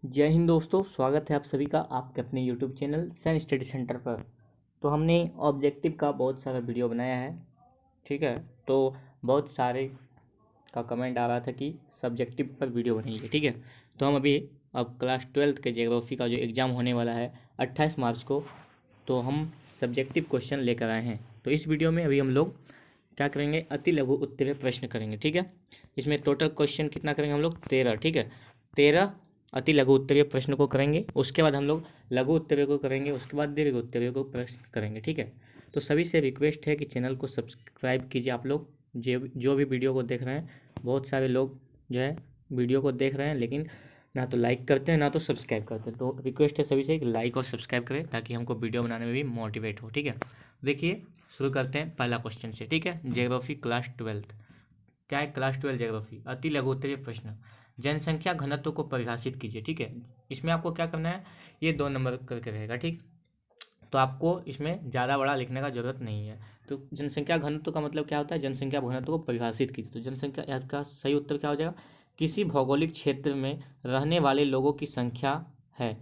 जय हिंद दोस्तों, स्वागत है आप सभी का आपके अपने YouTube चैनल सन स्टडी सेंटर पर। तो हमने ऑब्जेक्टिव का बहुत सारा वीडियो बनाया है, ठीक है। तो बहुत सारे का कमेंट आ रहा था कि सब्जेक्टिव पर वीडियो बनाइए, ठीक है। तो हम अब क्लास 12th के ज्योग्राफी का जो एग्ज़ाम होने वाला है 28 मार्च को, तो हम सब्जेक्टिव क्वेश्चन लेकर आए हैं। तो इस वीडियो में अभी हम लोग क्या करेंगे, अति लघु उत्तरीय प्रश्न करेंगे, ठीक है। इसमें टोटल क्वेश्चन कितना करेंगे हम लोग, 13, ठीक है। 13 अति लघु उत्तरीय प्रश्न को करेंगे, उसके बाद हम लोग लघु उत्तरीय को करेंगे, उसके बाद दीर्घ उत्तरीय को प्रश्न करेंगे, ठीक है। तो सभी से रिक्वेस्ट है कि चैनल को सब्सक्राइब कीजिए। आप लोग जो भी वीडियो को देख रहे हैं, बहुत सारे लोग जो है वीडियो को देख रहे हैं लेकिन ना तो लाइक करते हैं ना तो सब्सक्राइब करते हैं। तो रिक्वेस्ट है सभी से कि लाइक और सब्सक्राइब करें ताकि हमको वीडियो बनाने में भी मोटिवेट हो, ठीक है। देखिए शुरू करते हैं पहला क्वेश्चन से, ठीक है। ज्योग्राफी क्लास 12th, क्या है क्लास 12 ज्योग्राफी, अति लघु उत्तरीय प्रश्न। जनसंख्या घनत्व को परिभाषित कीजिए, ठीक है। इसमें आपको क्या करना है, ये 2 नंबर करके रहेगा, ठीक। तो आपको इसमें ज़्यादा बड़ा लिखने का जरूरत नहीं है। तो जनसंख्या घनत्व का मतलब क्या होता है, जनसंख्या घनत्व को परिभाषित कीजिए। तो जनसंख्या का सही उत्तर क्या हो जाएगा, किसी भौगोलिक क्षेत्र में रहने वाले लोगों की संख्या है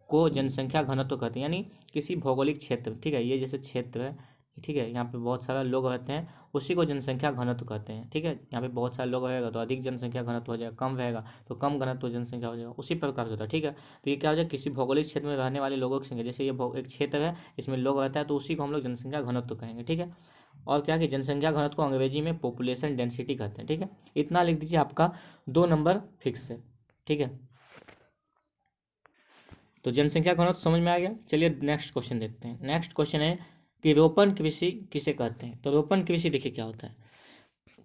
को जनसंख्या घनत्व कहते हैं। यानी किसी भौगोलिक क्षेत्र, ठीक है, ये जैसे क्षेत्र है, ठीक है, यहाँ पे बहुत सारा लोग रहते हैं, उसी को जनसंख्या घनत्व कहते हैं, ठीक है। यहाँ पे बहुत सारे लोग रहेगा तो अधिक जनसंख्या घनत्व हो जाएगा, कम रहेगा तो कम घनत्व जनसंख्या हो जाएगा, उसी प्रकार से होता है, ठीक है। तो ये क्या हो जाएगा, किसी भौगोलिक क्षेत्र में रहने वाले लोगों की संख्या, जैसे ये एक क्षेत्र है, इसमें लोग रहता है तो उसी को हम लोग जनसंख्या घनत्व कहेंगे, ठीक है। और क्या कि जनसंख्या घनत्व को अंग्रेजी में पॉपुलेशन डेंसिटी कहते हैं, ठीक है। इतना लिख दीजिए, आपका 2 नंबर फिक्स है, ठीक है। तो जनसंख्या घनत्व समझ में आ गया। चलिए नेक्स्ट क्वेश्चन देखते हैं। नेक्स्ट क्वेश्चन है कि रोपण कृषि किसे कहते हैं। तो रोपण कृषि देखिए क्या होता है,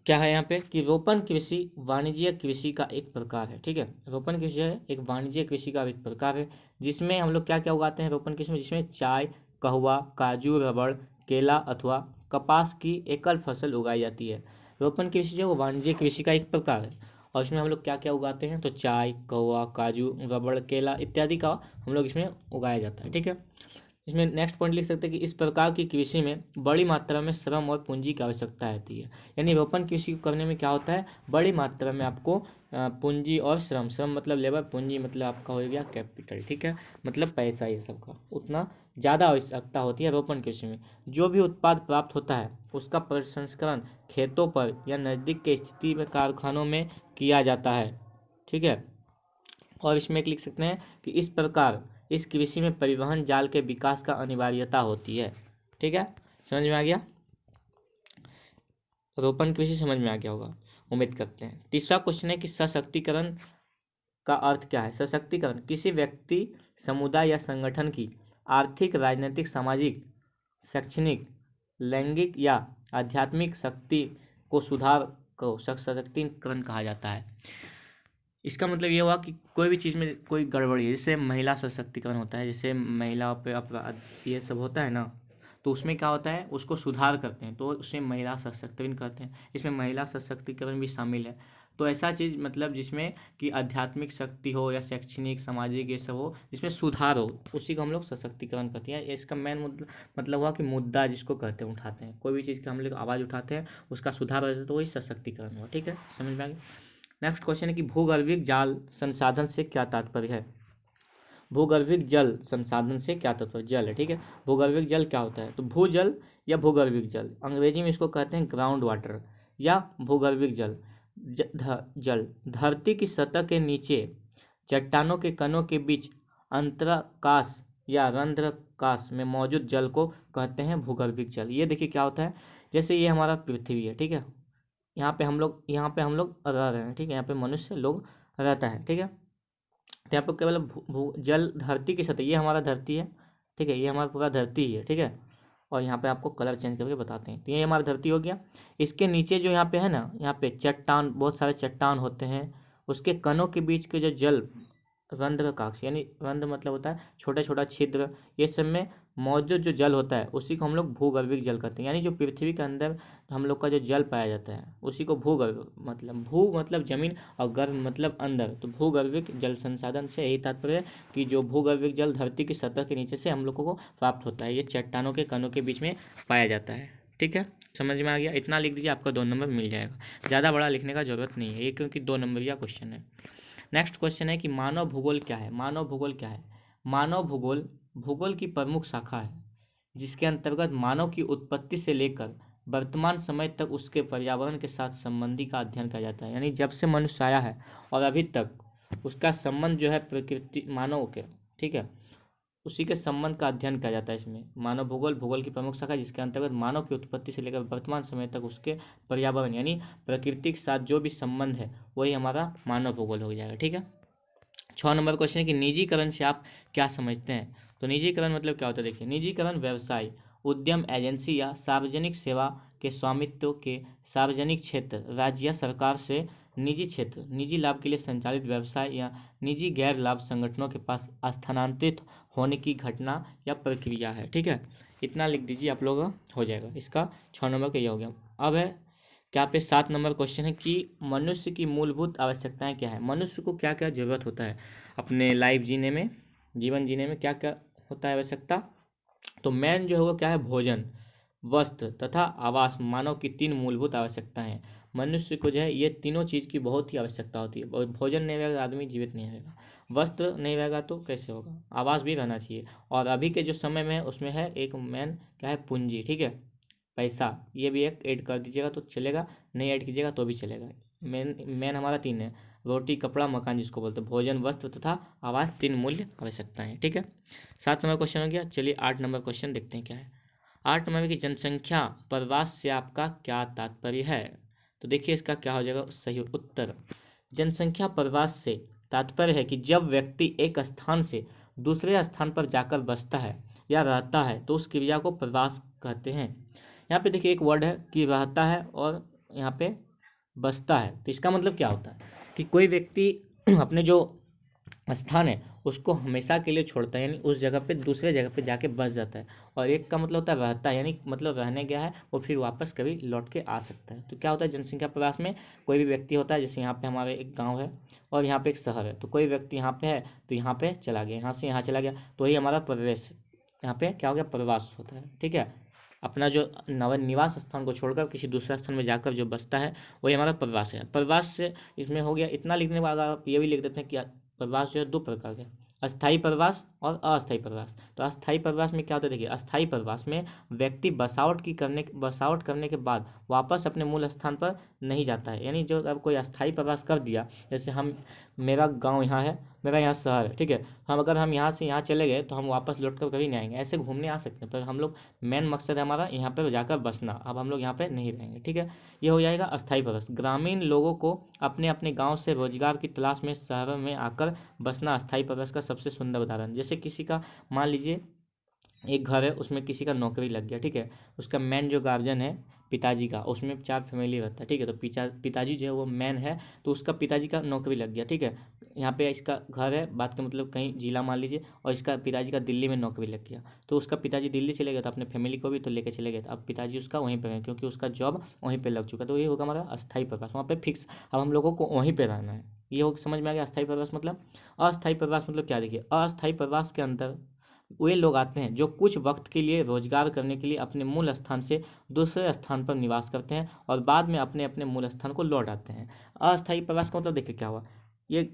क्या है यहाँ पे कि रोपण कृषि वाणिज्यिक कृषि का एक प्रकार है, ठीक है। रोपण कृषि है एक वाणिज्यिक कृषि का एक प्रकार है, जिसमें हम लोग क्या क्या उगाते हैं रोपण कृषि में, जिसमें चाय, कहवा, काजू, रबड़, केला अथवा कपास की एकल फसल उगाई जाती है। रोपण कृषि जो वाणिज्यिक कृषि का एक प्रकार है, और इसमें हम लोग क्या क्या उगाते हैं, तो चाय, कहवा, काजू, रबड़, केला इत्यादि का हम लोग इसमें उगाया जाता है, ठीक है। इसमें नेक्स्ट पॉइंट लिख सकते हैं कि इस प्रकार की कृषि में बड़ी मात्रा में श्रम और पूंजी की आवश्यकता रहती है। यानी रोपण कृषि करने में क्या होता है, बड़ी मात्रा में आपको पूंजी और श्रम मतलब लेबर, पूंजी मतलब आपका हो गया कैपिटल, ठीक है, मतलब पैसा, ये सब का उतना ज़्यादा आवश्यकता होती है रोपण कृषि में। जो भी उत्पाद प्राप्त होता है उसका प्रसंस्करण खेतों पर या नज़दीक के स्थिति में कारखानों में किया जाता है, ठीक है। और इसमें एक लिख सकते हैं कि इस प्रकार इस कृषि में परिवहन जाल के विकास का अनिवार्यता होती है, ठीक है। समझ में आ गया, रोपण कृषि समझ में आ गया होगा, उम्मीद करते हैं। तीसरा क्वेश्चन है कि सशक्तिकरण का अर्थ क्या है। सशक्तिकरण किसी व्यक्ति, समुदाय या संगठन की आर्थिक, राजनीतिक, सामाजिक, शैक्षणिक, लैंगिक या आध्यात्मिक शक्ति को सुधार को सशक्तिकरण कहा जाता है। इसका मतलब ये हुआ कि कोई भी चीज़ में कोई गड़बड़ी है, जैसे महिला सशक्तिकरण होता है, जैसे महिला पे अपराध ये सब होता है ना, तो उसमें क्या होता है, उसको सुधार करते हैं तो उसे महिला सशक्तिकरण कहते हैं। इसमें महिला सशक्तिकरण भी शामिल है। तो ऐसा चीज़ मतलब जिसमें कि आध्यात्मिक शक्ति हो या शैक्षणिक, सामाजिक, ये सब हो, जिसमें सुधार हो, उसी को हम लोग सशक्तिकरण कहते हैं। इसका मेन मतलब हुआ कि मुद्दा जिसको कहते हैं, उठाते हैं, कोई भी चीज़ की हम लोग आवाज़ उठाते हैं, उसका सुधार हो जाता है तो वही सशक्तिकरण हुआ, ठीक है। समझ में आ गया। नेक्स्ट क्वेश्चन है कि भूगर्भिक जल संसाधन से क्या तात्पर्य है। भूगर्भिक जल संसाधन से क्या तात्पर्य, जल है, ठीक है। भूगर्भिक जल क्या होता है, तो भूजल या भूगर्भिक जल, अंग्रेजी में इसको कहते हैं ग्राउंड वाटर या भूगर्भिक जल। जल धरती की सतह के नीचे चट्टानों के कणों के बीच अंतराकाश या रंध्रकाश में मौजूद जल को कहते हैं भूगर्भिक जल। ये देखिए क्या होता है, जैसे ये हमारा पृथ्वी है, ठीक है, यहाँ पे हम लोग रह रहे हैं, ठीक है, यहाँ पे मनुष्य लोग रहता है, ठीक है। तो यहाँ पे केवल जल धरती की सतह, ये हमारा धरती है, ठीक है, ये हमारा पूरा धरती ही है, ठीक है। और यहाँ पे आपको कलर चेंज करके बताते हैं। तो ये हमारा धरती हो गया। इसके नीचे जो यहाँ पे है ना, यहाँ पे चट्टान, बहुत सारे चट्टान होते हैं, उसके कणों के बीच के जो जल, रंध्रकाक्ष यानी रंध्र मतलब होता है छोटा छोटा छिद्र, ये सब में मौजूद जो जल होता है उसी को हम लोग भूगर्भिक जल कहते हैं। यानी जो पृथ्वी के अंदर हम लोग का जो जल पाया जाता है उसी को भूगर्भ मतलब, भू मतलब जमीन और गर्भ मतलब अंदर, तो भूगर्भिक जल संसाधन से यही तात्पर्य है कि जो भूगर्भिक जल धरती की सतह के नीचे से हम लोगों को प्राप्त होता है, ये चट्टानों के कणों के बीच में पाया जाता है, ठीक है। समझ में आ गया, इतना लिख दीजिए, आपका 2 नंबर मिल जाएगा। ज़्यादा बड़ा लिखने का जरूरत नहीं है ये, क्योंकि 2 नंबर का क्वेश्चन है। नेक्स्ट क्वेश्चन है कि मानव भूगोल क्या है। मानव भूगोल क्या है? मानव भूगोल भूगोल की प्रमुख शाखा है जिसके अंतर्गत मानव की उत्पत्ति से लेकर वर्तमान समय तक उसके पर्यावरण के साथ संबंधी का अध्ययन किया जाता है। यानी जब से मनुष्य आया है और अभी तक उसका संबंध जो है प्रकृति मानव के, ठीक है, उसी के संबंध का अध्ययन किया जाता है। इसमें मानव भूगोल भूगोल की प्रमुख शाखा जिसके अंतर्गत मानव की उत्पत्ति से लेकर वर्तमान समय तक उसके पर्यावरण यानी प्रकृति के साथ जो भी संबंध है वही हमारा मानव भूगोल हो जाएगा। ठीक है। 6 नंबर क्वेश्चन है कि निजीकरण से आप क्या समझते हैं। तो निजीकरण मतलब क्या होता है? देखिए, निजीकरण व्यवसाय, उद्यम, एजेंसी या सार्वजनिक सेवा के स्वामित्व के सार्वजनिक क्षेत्र, राज्य या सरकार से निजी क्षेत्र, निजी लाभ के लिए संचालित व्यवसाय या निजी गैर लाभ संगठनों के पास स्थानांतरित होने की घटना या प्रक्रिया है। ठीक है, इतना लिख दीजिए, आप लोग हो जाएगा। इसका 6 नंबर का ये हो गया। अब है क्या पे 7 नंबर क्वेश्चन है कि मनुष्य की मूलभूत आवश्यकताएं क्या है। मनुष्य को क्या क्या जरूरत होता है अपने लाइफ जीने में, जीवन जीने में क्या क्या होता है आवश्यकता। तो मेन जो है वो क्या है? भोजन, वस्त्र तथा आवास मानव की 3 मूलभूत आवश्यकताएं हैं। मनुष्य को जो है ये तीनों चीज़ की बहुत ही आवश्यकता होती है। और भोजन नहीं रहेगा आदमी जीवित नहीं रहेगा, वस्त्र नहीं रहेगा तो कैसे होगा, आवास भी रहना चाहिए। और अभी के जो समय में है उसमें है एक मेन क्या है? पूंजी। ठीक है, पैसा, ये भी एक ऐड कर दीजिएगा तो चलेगा, नहीं ऐड कीजिएगा तो भी चलेगा। मेन मेन हमारा 3 है, रोटी, कपड़ा, मकान, जिसको बोलते हैं भोजन, वस्त्र तथा आवास, 3 मूल्य आवश्यकताएं। ठीक है, 7 नंबर क्वेश्चन हो गया। चलिए 8 नंबर क्वेश्चन देखते हैं क्या है। 8 नंबर की जनसंख्या प्रवास से आपका क्या तात्पर्य है। तो देखिए इसका क्या हो जाएगा सही उत्तर। जनसंख्या प्रवास से तात्पर्य है कि जब व्यक्ति एक स्थान से दूसरे स्थान पर जाकर बसता है या रहता है तो उस क्रिया को प्रवास कहते हैं। यहाँ पे देखिए एक वर्ड है कि रहता है और यहाँ पे बसता है। तो इसका मतलब क्या होता है कि कोई व्यक्ति अपने जो स्थान है उसको हमेशा के लिए छोड़ता है, यानी उस जगह पे दूसरे जगह पे जाके बस जाता है। और एक का मतलब होता है रहता है, यानी मतलब रहने गया है वो फिर वापस कभी लौट के आ सकता है। तो क्या होता है जनसंख्या प्रवास में? कोई भी व्यक्ति होता है, जैसे यहाँ पे हमारे एक गाँव है और यहाँ पे एक शहर है, तो कोई व्यक्ति यहाँ पे है तो यहाँ पे चला गया, यहाँ से यहाँ चला गया, तो वही हमारा प्रवेश, यहाँ पे क्या हो गया? प्रवास होता है। ठीक है, अपना जो निवास स्थान को छोड़कर किसी दूसरे स्थान में जाकर जो बसता है वही हमारा प्रवास है। प्रवास से इसमें हो गया। इतना लिखने के बाद आप ये भी लिख देते हैं कि प्रवास जो है 2 प्रकार के, अस्थायी प्रवास और अस्थायी प्रवास। तो अस्थायी प्रवास में क्या होता है? देखिए, अस्थायी प्रवास में व्यक्ति बसावट करने के बाद वापस अपने मूल स्थान पर नहीं जाता है। यानी जो अब कोई अस्थायी प्रवास कर दिया, जैसे हम, मेरा गांव यहाँ है, मेरा यहाँ शहर है, ठीक है, हम यहाँ से यहाँ चले गए तो हम वापस लौट कर कभी नहीं आएंगे। ऐसे घूमने आ सकते हैं पर हम लोग मेन मकसद है हमारा यहाँ पर जाकर बसना। अब हम लोग यहाँ पे नहीं रहेंगे। ठीक है, ये हो जाएगा अस्थायी प्रवास। ग्रामीण लोगों को अपने अपने गांव से रोजगार की तलाश में शहरों में आकर बसना अस्थायी प्रवास का सबसे सुंदर उदाहरण। जैसे किसी का मान लीजिए एक घर है, उसमें किसी का नौकरी लग गया, ठीक है, उसका मेन जो गार्जियन है पिताजी का, उसमें 4 फैमिली रहता है, ठीक है, तो पिताजी जो है वो मेन है, तो उसका पिताजी का नौकरी लग गया, ठीक है, यहाँ पे इसका घर है, बात का मतलब कहीं जिला मान लीजिए, और इसका पिताजी का दिल्ली में नौकरी लग गया, तो उसका पिताजी दिल्ली चले गए तो अपने फैमिली को भी तो लेके चले गए, तो अब पिताजी उसका वहीं पर है क्योंकि उसका जॉब वहीं पर लग चुका, तो ये होगा हमारा अस्थायी प्रवास, वहाँ पे फिक्स, अब हम लोगों को वहीं पर रहना है। ये हो समझ में आ गया अस्थायी प्रवास मतलब। अस्थायी प्रवास मतलब क्या? देखिए, अस्थायी प्रवास के अंदर वे लोग आते हैं जो कुछ वक्त के लिए रोजगार करने के लिए अपने मूल स्थान से दूसरे स्थान पर निवास करते हैं और बाद में अपने अपने मूल स्थान को लौट आते हैं। अस्थायी प्रवास का मतलब देखिए क्या हुआ, ये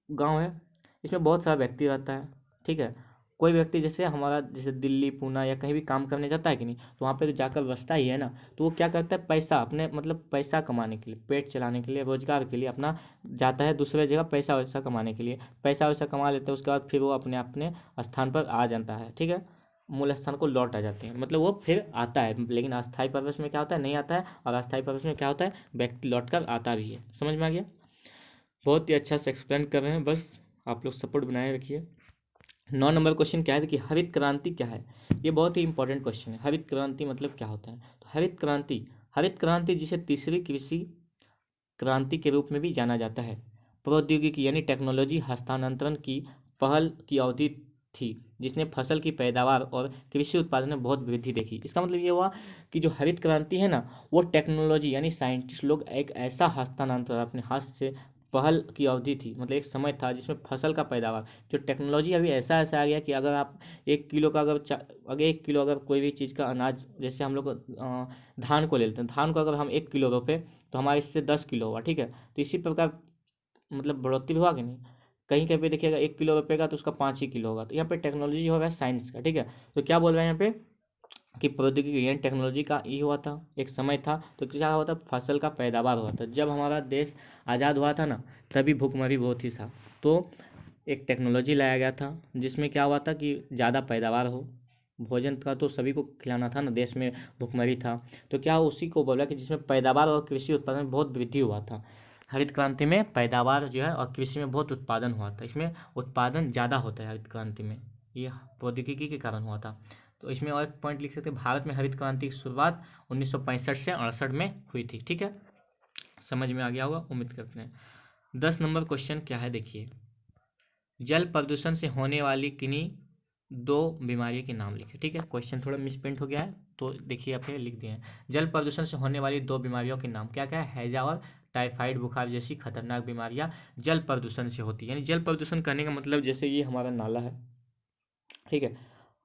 गांव है, इसमें बहुत सारा व्यक्ति रहता है, ठीक है, कोई व्यक्ति जैसे हमारा जैसे दिल्ली पूना या कहीं भी काम करने जाता है कि नहीं, तो वहाँ पे तो जाकर बसता ही है ना, तो वो क्या करता है पैसा अपने मतलब पैसा कमाने के लिए, पेट चलाने के लिए, रोजगार के लिए अपना जाता है दूसरे जगह पैसा वैसा कमाने के लिए, पैसा वैसा कमा लेते हैं, उसके बाद फिर वो अपने अपने स्थान पर आ जाता है, ठीक है, मूल स्थान को लौट आ जाते हैं, मतलब वो फिर आता है। लेकिन अस्थायी प्रवेश में क्या होता है? नहीं आता है। और अस्थायी प्रवेश में क्या होता है? व्यक्ति लौट कर आता भी है। समझ में आ गया? बहुत ही अच्छा से एक्सप्लेन कर रहे हैं, बस आप लोग सपोर्ट बनाए रखिए। 9 नंबर क्वेश्चन क्या है कि हरित क्रांति क्या है। ये बहुत ही इंपॉर्टेंट क्वेश्चन है। हरित क्रांति मतलब क्या होता है? तो हरित क्रांति जिसे तीसरी कृषि क्रांति के रूप में भी जाना जाता है, प्रौद्योगिकी यानी टेक्नोलॉजी हस्तांतरण की पहल की अवधि थी जिसने फसल की पैदावार और कृषि उत्पादन में बहुत वृद्धि देखी। इसका मतलब ये हुआ कि जो हरित क्रांति है ना, वो टेक्नोलॉजी यानी साइंटिस्ट लोग एक ऐसा हस्तांतरण अपने हाथ से, पहल की अवधि थी मतलब एक समय था जिसमें फसल का पैदावार, जो टेक्नोलॉजी अभी ऐसा ऐसा आ गया कि अगर आप 1 किलो का अगर 1 किलो अगर कोई भी चीज़ का अनाज, जैसे हम लोग धान को ले लेते हैं, धान को अगर हम 1 किलो रोपे तो हमारे इससे 10 किलो हुआ, ठीक है, तो इसी प्रकार मतलब बढ़ोतरी हुआ कि नहीं। कहीं कहीं पे देखिएगा 1 किलो रुपये तो उसका 5 ही किलो होगा। तो यहाँ पे टेक्नोलॉजी हो रहा है साइंस का, ठीक है। तो क्या बोल रहे हैं यहाँ पे कि प्रौद्योगिकी यानी टेक्नोलॉजी का ये हुआ था, एक समय था तो क्या हुआ था, फसल का पैदावार हुआ था। जब हमारा देश आज़ाद हुआ था ना, तभी भुखमरी बहुत ही था। तो एक टेक्नोलॉजी लाया गया था जिसमें क्या हुआ था कि ज़्यादा पैदावार हो, भोजन का तो सभी को खिलाना था ना, देश में भुखमरी था। तो क्या उसी को बोला कि जिसमें पैदावार और कृषि उत्पादन में बहुत वृद्धि हुआ था। हरित क्रांति में पैदावार जो है और कृषि में बहुत उत्पादन हुआ था, इसमें उत्पादन ज़्यादा होता है हरित क्रांति में, ये प्रौद्योगिकी के कारण हुआ था। तो इसमें और एक पॉइंट लिख सकते हैं, भारत में हरित क्रांति की शुरुआत 1965 से 68 में हुई थी, ठीक है। समझ में आ गया होगा, उम्मीद करते हैं। 10 नंबर क्वेश्चन क्या है देखिए, जल प्रदूषण से होने वाली किन्हीं 2 बीमारियों के नाम लिखे, ठीक है। क्वेश्चन थोड़ा मिसप्रिंट हो गया है तो देखिए आप ये लिख दिए हैं, जल प्रदूषण से होने वाली 2 बीमारियों के नाम क्या क्या है, हैजा और टाइफाइड बुखार जैसी खतरनाक बीमारियां जल प्रदूषण से होती है। यानी जल प्रदूषण करने का मतलब जैसे ये हमारा नाला है, ठीक है,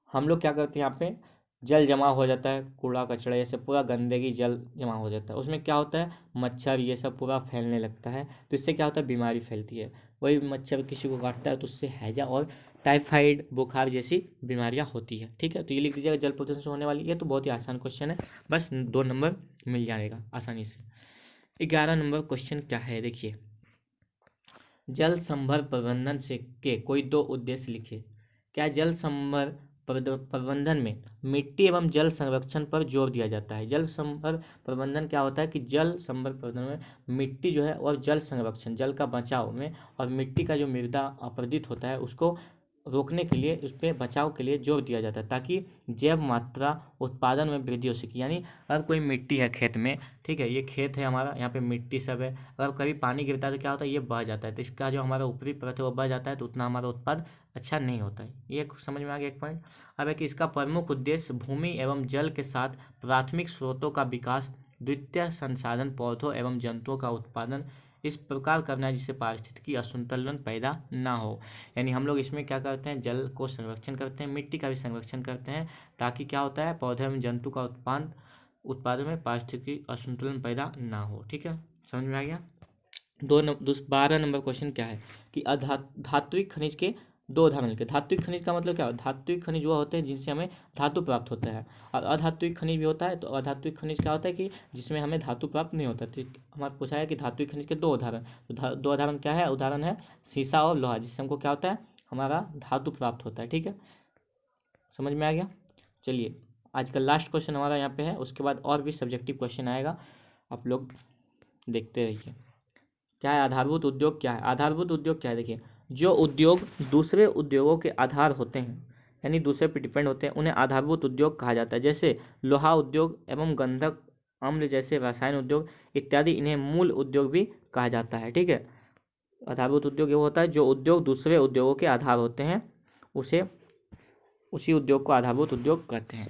हम लोग क्या करते हैं यहाँ पे, जल जमा हो जाता है, कूड़ा कचरा ये सब पूरा गंदगी जल जमा हो जाता है, उसमें क्या होता है, मच्छर ये सब पूरा फैलने लगता है। तो इससे क्या होता है, बीमारी फैलती है। वही मच्छर किसी को काटता है तो उससे हैजा और टाइफाइड बुखार जैसी बीमारियां होती है, ठीक है। तो ये लिख दीजिएगा जल प्रदूषण से होने वाली, ये तो बहुत ही आसान क्वेश्चन है, बस 2 नंबर मिल जाएगा आसानी से। 11 नंबर क्वेश्चन क्या है देखिए, जल संभर प्रबंधन से के कोई 2 उद्देश्य लिखे। क्या जल संभर प्रबंधन में मिट्टी एवं जल संरक्षण पर जोर दिया जाता है। जल संभर प्रबंधन क्या होता है कि जल संभर प्रबंधन में मिट्टी जो है और जल संरक्षण, जल का बचाव में, और मिट्टी का जो मृदा अपरदित होता है उसको रोकने के लिए, उस पर बचाव के लिए जोर दिया जाता है, ताकि जैव मात्रा उत्पादन में वृद्धि हो सके। यानी अगर कोई मिट्टी है खेत में, ठीक है, ये खेत है हमारा, यहाँ पे मिट्टी सब है, अगर कभी पानी गिरता है तो क्या होता है, ये बह जाता है, तो इसका जो हमारा ऊपरी परत है वो बह जाता है, तो उतना हमारा उत्पाद अच्छा नहीं होता है। ये समझ में आ गया एक पॉइंट। अब है कि इसका प्रमुख उद्देश्य भूमि एवं जल के साथ प्राथमिक स्रोतों का विकास, द्वितीय संसाधन पौधों एवं जंतुओं का उत्पादन इस प्रकार करना है जिससे पारिस्थितिकी असंतुलन पैदा ना हो। यानी हम लोग इसमें क्या करते हैं, जल को संरक्षण करते हैं, मिट्टी का भी संरक्षण करते हैं, ताकि क्या होता है, पौधे एवं जंतु का उत्पादन में पारिस्थितिकी असंतुलन पैदा ना हो, ठीक है। समझ में आ गया। 12 नंबर क्वेश्चन क्या है कि धात्विक खनिज के 2 उदाहरण लिखे। धात्विक खनिज का मतलब क्या होता है, धात्विक खनिज वो होते हैं जिनसे हमें धातु प्राप्त होता है, और अधात्विक खनिज भी होता है। तो अधात्विक खनिज क्या होता है कि जिसमें हमें धातु प्राप्त नहीं होता। तो हमारे पूछा है कि धात्विक खनिज के 2 उदाहरण, तो 2 उदाहरण क्या है, उदाहरण है सीसा और लोहा, जिससे हमको क्या होता है, हमारा धातु प्राप्त होता है, ठीक है। समझ में आ गया। चलिए आज का लास्ट क्वेश्चन हमारा यहाँ पे है, उसके बाद और भी सब्जेक्टिव क्वेश्चन आएगा, आप लोग देखते रहिए। क्या है, आधारभूत उद्योग क्या है। आधारभूत उद्योग क्या है देखिए, जो उद्योग दूसरे उद्योगों के आधार होते हैं, यानी दूसरे पर डिपेंड होते हैं, उन्हें आधारभूत उद्योग कहा जाता है। जैसे लोहा उद्योग एवं गंधक अम्ल जैसे रसायन उद्योग इत्यादि, इन्हें मूल उद्योग भी कहा जाता है, ठीक है। आधारभूत उद्योग वो होता है जो उद्योग दूसरे उद्योगों के आधार होते हैं, उसी उद्योग को आधारभूत उद्योग कहते हैं।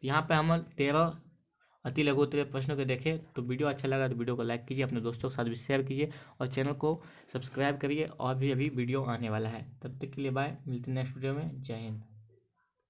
यहाँ पे हम 13 अति लघु उत्तरीय प्रश्नों को देखें। तो वीडियो अच्छा लगा तो वीडियो को लाइक कीजिए, अपने दोस्तों के साथ भी शेयर कीजिए, और चैनल को सब्सक्राइब करिए, और भी अभी वीडियो आने वाला है। तब तक के लिए बाय, मिलते हैं नेक्स्ट वीडियो में। जय हिंद।